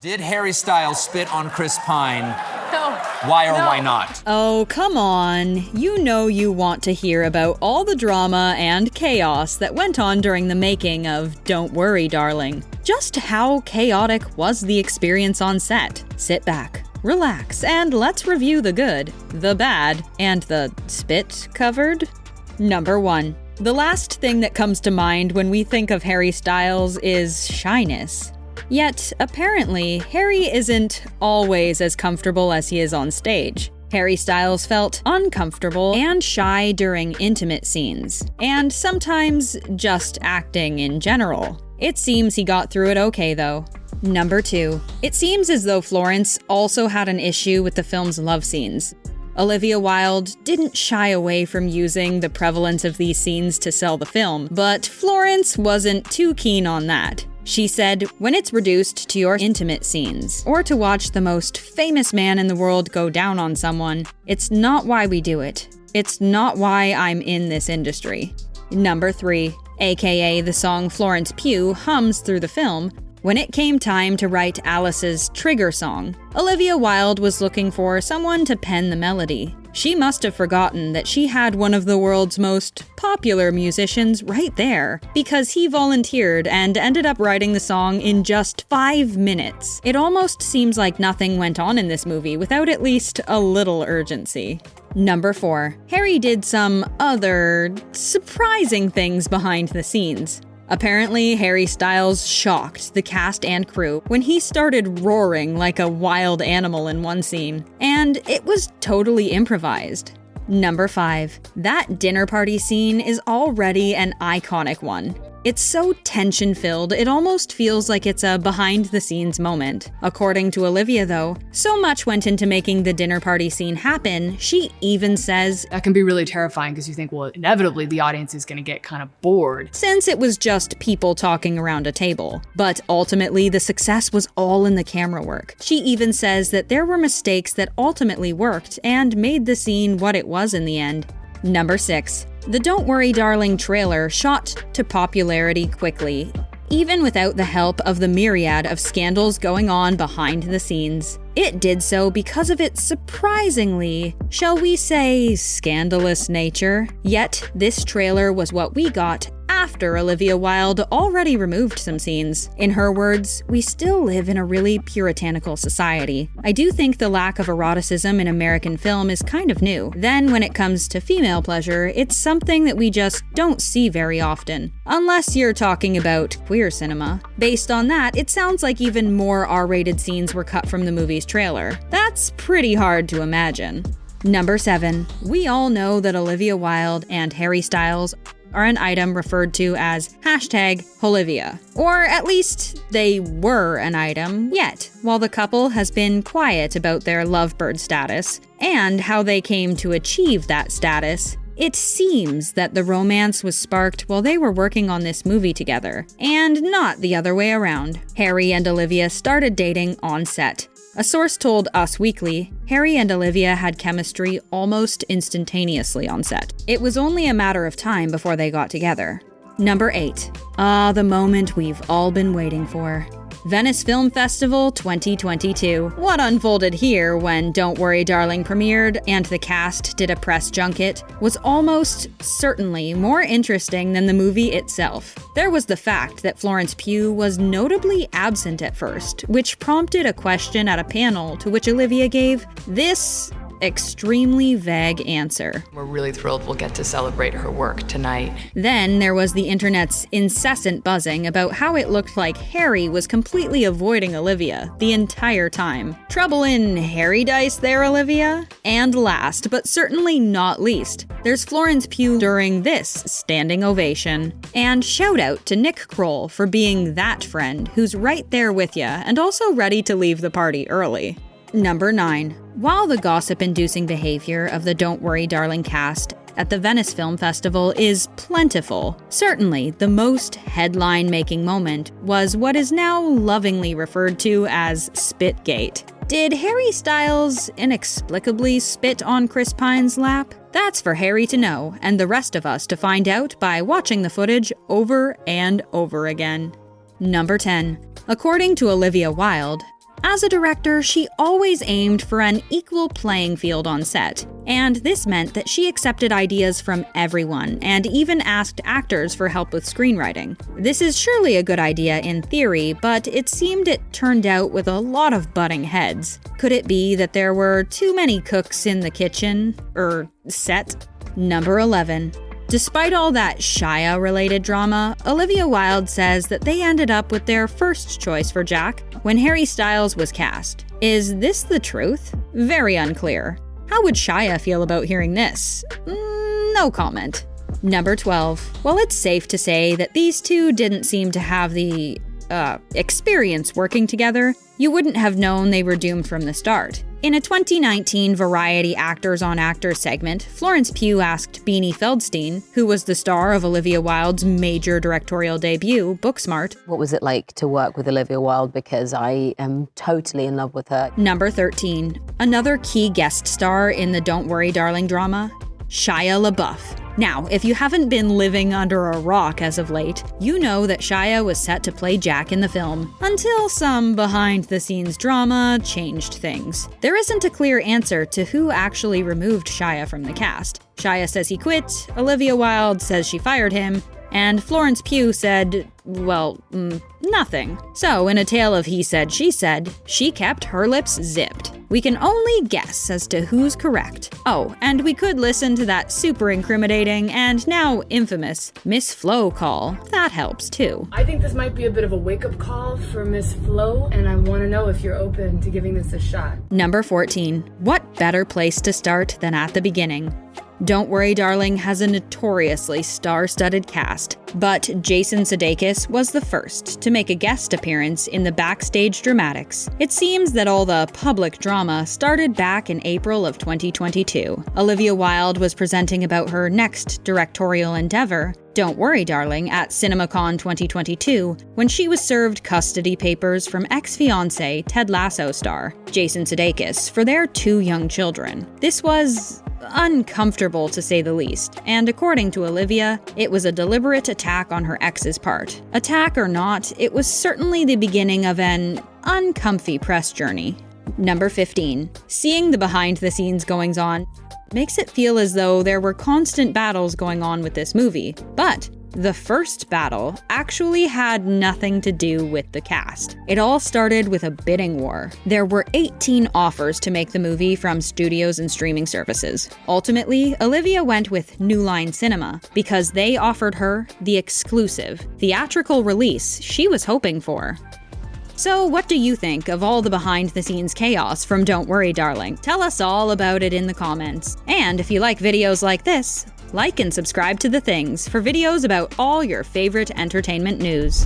Did Harry Styles spit on Chris Pine? No. Why or why not? Oh, come on. You know you want to hear about all the drama and chaos that went on during the making of Don't Worry, Darling. Just how chaotic was the experience on set? Sit back, relax, and let's review the good, the bad, and the spit covered. Number 1. The last thing that comes to mind when we think of Harry Styles is shyness. Yet, apparently, Harry isn't always as comfortable as he is on stage. Harry Styles felt uncomfortable and shy during intimate scenes, and sometimes just acting in general. It seems he got through it okay, though. Number 2. It seems as though Florence also had an issue with the film's love scenes. Olivia Wilde didn't shy away from using the prevalence of these scenes to sell the film, but Florence wasn't too keen on that. She said, when it's reduced to your intimate scenes, or to watch the most famous man in the world go down on someone, it's not why we do it. It's not why I'm in this industry. Number 3, aka the song Florence Pugh hums through the film. When it came time to write Alice's trigger song, Olivia Wilde was looking for someone to pen the melody. She must have forgotten that she had one of the world's most popular musicians right there, because he volunteered and ended up writing the song in just 5 minutes. It almost seems like nothing went on in this movie without at least a little urgency. Number 4. Harry did some other surprising things behind the scenes. Apparently, Harry Styles shocked the cast and crew when he started roaring like a wild animal in one scene, and it was totally improvised. Number 5. That dinner party scene is already an iconic one. It's so tension-filled, it almost feels like it's a behind-the-scenes moment. According to Olivia, though, so much went into making the dinner party scene happen, she even says, That can be really terrifying because you think, well, inevitably the audience is going to get kind of bored. Since it was just people talking around a table. But ultimately, the success was all in the camera work. She even says that there were mistakes that ultimately worked and made the scene what it was in the end. Number 6. The Don't Worry Darling trailer shot to popularity quickly, even without the help of the myriad of scandals going on behind the scenes. It did so because of its surprisingly, shall we say, scandalous nature. Yet, this trailer was what we got after Olivia Wilde already removed some scenes. In her words, we still live in a really puritanical society. I do think the lack of eroticism in American film is kind of new. Then when it comes to female pleasure, it's something that we just don't see very often. Unless you're talking about queer cinema. Based on that, it sounds like even more R-rated scenes were cut from the movie's trailer. That's pretty hard to imagine. Number 7. We all know that Olivia Wilde and Harry Styles are an item referred to as #Olivia. Or at least they were an item, yet, while the couple has been quiet about their lovebird status and how they came to achieve that status, it seems that the romance was sparked while they were working on this movie together, and not the other way around. Harry and Olivia started dating on set. A source told Us Weekly, Harry and Olivia had chemistry almost instantaneously on set. It was only a matter of time before they got together. Number 8. The moment we've all been waiting for. Venice Film Festival 2022. What unfolded here when Don't Worry Darling premiered and the cast did a press junket was almost certainly more interesting than the movie itself. There was the fact that Florence Pugh was notably absent at first, which prompted a question at a panel to which Olivia gave this extremely vague answer. We're really thrilled we'll get to celebrate her work tonight. Then there was the internet's incessant buzzing about how it looked like Harry was completely avoiding Olivia the entire time. Trouble in Harry dice there, Olivia? And last, but certainly not least, there's Florence Pugh during this standing ovation. And shout out to Nick Kroll for being that friend who's right there with ya and also ready to leave the party early. Number 9. While the gossip-inducing behavior of the Don't Worry Darling cast at the Venice Film Festival is plentiful, certainly the most headline-making moment was what is now lovingly referred to as Spitgate. Did Harry Styles inexplicably spit on Chris Pine's lap? That's for Harry to know, and the rest of us to find out by watching the footage over and over again. Number 10. According to Olivia Wilde, As a director, she always aimed for an equal playing field on set, and this meant that she accepted ideas from everyone and even asked actors for help with screenwriting. This is surely a good idea in theory, but it seemed it turned out with a lot of butting heads. Could it be that there were too many cooks in the kitchen? Set? Number 11. Despite all that Shia-related drama, Olivia Wilde says that they ended up with their first choice for Jack when Harry Styles was cast. Is this the truth? Very unclear. How would Shia feel about hearing this? No comment. Number 12. Well, it's safe to say that these two didn't seem to have the experience working together. You wouldn't have known they were doomed from the start. In a 2019 Variety Actors on Actors segment, Florence Pugh asked Beanie Feldstein, who was the star of Olivia Wilde's major directorial debut, Booksmart, what was it like to work with Olivia Wilde, because I am totally in love with her. Number 13. Another key guest star in the Don't Worry Darling drama, Shia LeBeouf. Now, if you haven't been living under a rock as of late, you know that Shia was set to play Jack in the film, until some behind-the-scenes drama changed things. There isn't a clear answer to who actually removed Shia from the cast. Shia says he quit, Olivia Wilde says she fired him, and Florence Pugh said, well, nothing. So, in a tale of he said, she kept her lips zipped. We can only guess as to who's correct. Oh, and we could listen to that super incriminating and now infamous Miss Flo call. That helps too. I think this might be a bit of a wake-up call for Miss Flo, and I want to know if you're open to giving this a shot. Number 14. What better place to start than at the beginning? Don't Worry Darling has a notoriously star-studded cast, but Jason Sudeikis was the first to make a guest appearance in the backstage dramatics. It seems that all the public drama started back in April of 2022. Olivia Wilde was presenting about her next directorial endeavor, Don't Worry Darling, at CinemaCon 2022 when she was served custody papers from ex-fiancé Ted Lasso star Jason Sudeikis for their 2 young children. This was uncomfortable to say the least, and according to Olivia, it was a deliberate attack on her ex's part. Attack or not, it was certainly the beginning of an uncomfy press journey. Number 15. Seeing the behind-the-scenes goings-on makes it feel as though there were constant battles going on with this movie, but the first battle actually had nothing to do with the cast. It all started with a bidding war. There were 18 offers to make the movie from studios and streaming services. Ultimately, Olivia went with New Line Cinema because they offered her the exclusive theatrical release she was hoping for. So what do you think of all the behind-the-scenes chaos from Don't Worry Darling? Tell us all about it in the comments. And if you like videos like this, like and subscribe to The Things for videos about all your favorite entertainment news.